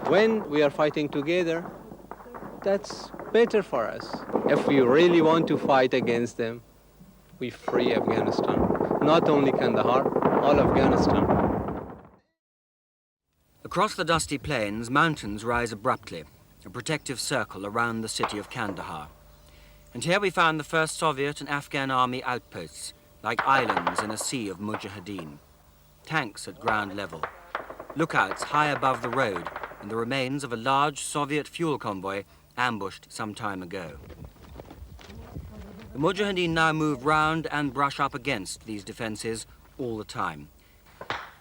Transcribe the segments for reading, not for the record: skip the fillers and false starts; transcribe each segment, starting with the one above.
When we are fighting together, that's better for us. If we really want to fight against them, we free Afghanistan. Not only Kandahar, all Afghanistan. Across the dusty plains, mountains rise abruptly, a protective circle around the city of Kandahar. And here we found the first Soviet and Afghan army outposts, like islands in a sea of Mujahideen. Tanks at ground level, lookouts high above the road, and the remains of a large Soviet fuel convoy ambushed some time ago. The Mujahideen now move round and brush up against these defences all the time.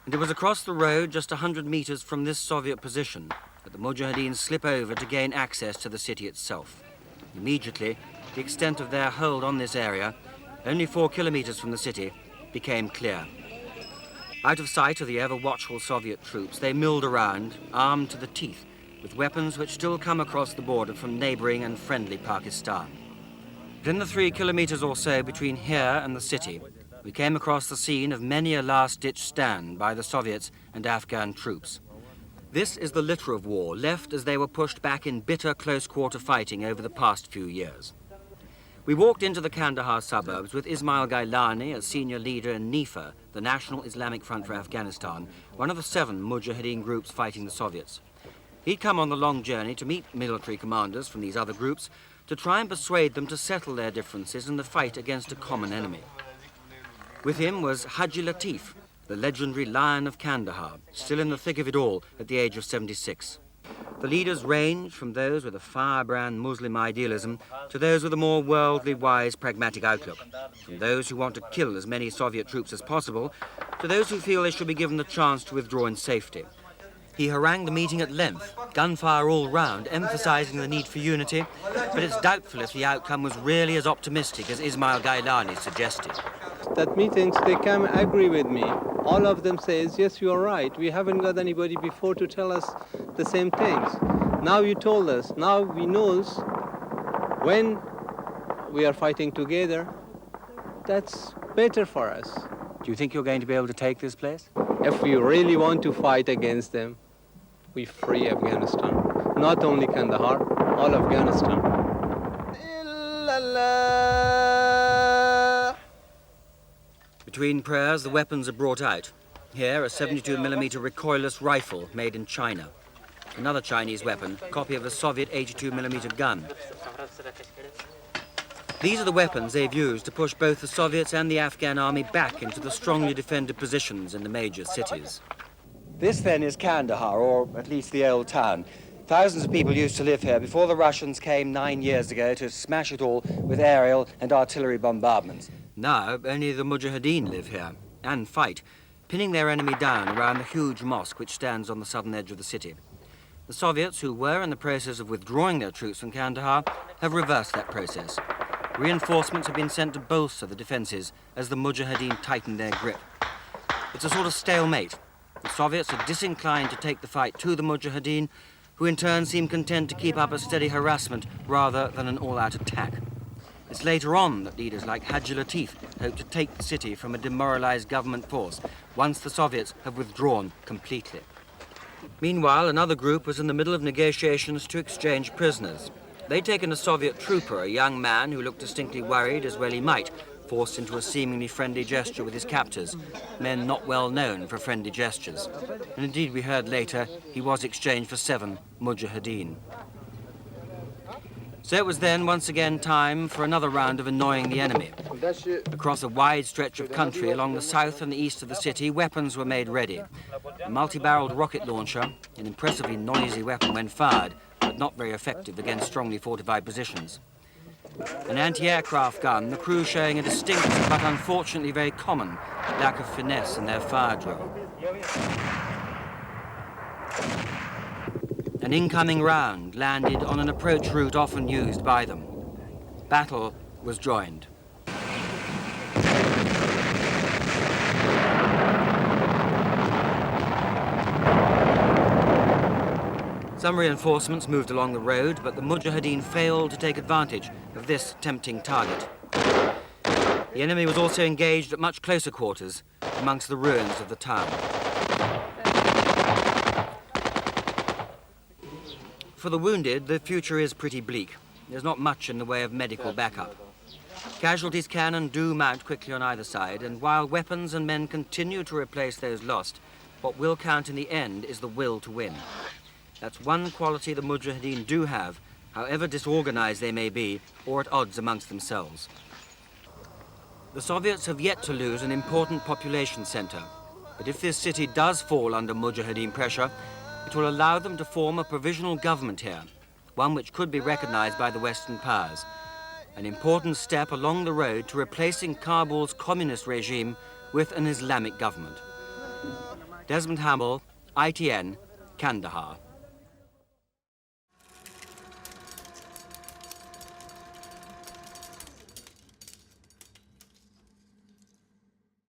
And it was across the road, just 100 meters from this Soviet position, that the Mujahideen slip over to gain access to the city itself. Immediately, the extent of their hold on this area, only 4 kilometers from the city, became clear. Out of sight of the ever-watchful Soviet troops, they milled around, armed to the teeth, with weapons which still come across the border from neighbouring and friendly Pakistan. Within the 3 kilometers or so between here and the city, we came across the scene of many a last-ditch stand by the Soviets and Afghan troops. This is the litter of war, left as they were pushed back in bitter close-quarter fighting over the past few years. We walked into the Kandahar suburbs with Ismail Gailani as senior leader in NIFA, the National Islamic Front for Afghanistan, one of the 7 Mujahideen groups fighting the Soviets. He'd come on the long journey to meet military commanders from these other groups to try and persuade them to settle their differences in the fight against a common enemy. With him was Haji Latif, the legendary Lion of Kandahar, still in the thick of it all at the age of 76. The leaders ranged from those with a firebrand Muslim idealism to those with a more worldly, wise, pragmatic outlook, from those who want to kill as many Soviet troops as possible to those who feel they should be given the chance to withdraw in safety. He harangued the meeting at length, gunfire all round, emphasizing the need for unity, but it's doubtful if the outcome was really as optimistic as Ismail Gailani suggested. That meetings, they come agree with me. All of them says, yes, you are right. We haven't got anybody before to tell us the same things. Now you told us. Now we knows when we are fighting together, that's better for us. Do you think you're going to be able to take this place? If we really want to fight against them, we free Afghanistan. Not only Kandahar, all Afghanistan. Between prayers, the weapons are brought out. Here, a 72mm recoilless rifle made in China. Another Chinese weapon, copy of a Soviet 82mm gun. These are the weapons they've used to push both the Soviets and the Afghan army back into the strongly defended positions in the major cities. This, then, is Kandahar, or at least the old town. Thousands of people used to live here before the Russians came 9 years ago to smash it all with aerial and artillery bombardments. Now, only the Mujahideen live here, and fight, pinning their enemy down around the huge mosque which stands on the southern edge of the city. The Soviets, who were in the process of withdrawing their troops from Kandahar, have reversed that process. Reinforcements have been sent to bolster the defences as the Mujahideen tighten their grip. It's a sort of stalemate. The Soviets are disinclined to take the fight to the Mujahideen, who in turn seem content to keep up a steady harassment rather than an all-out attack. It's later on that leaders like Haji Latif hope to take the city from a demoralized government force once the Soviets have withdrawn completely. Meanwhile, another group was in the middle of negotiations to exchange prisoners. They'd taken a Soviet trooper, a young man who looked distinctly worried, as well he might, forced into a seemingly friendly gesture with his captors, men not well known for friendly gestures. And indeed, we heard later, he was exchanged for 7 Mujahideen. So it was then, once again, time for another round of annoying the enemy. Across a wide stretch of country along the south and the east of the city, weapons were made ready. A multi-barreled rocket launcher, an impressively noisy weapon when fired, but not very effective against strongly fortified positions. An anti-aircraft gun, the crew showing a distinct but unfortunately very common lack of finesse in their fire drill. An incoming round landed on an approach route often used by them. Battle was joined. Some reinforcements moved along the road, but the Mujahideen failed to take advantage of this tempting target. The enemy was also engaged at much closer quarters, amongst the ruins of the town. For the wounded, the future is pretty bleak. There's not much in the way of medical backup. Casualties can and do mount quickly on either side, and while weapons and men continue to replace those lost, what will count in the end is the will to win. That's one quality the Mujahideen do have, however disorganized they may be, or at odds amongst themselves. The Soviets have yet to lose an important population center, but if this city does fall under Mujahideen pressure, it will allow them to form a provisional government here, one which could be recognized by the Western powers, an important step along the road to replacing Kabul's communist regime with an Islamic government. Desmond Hamill, ITN, Kandahar.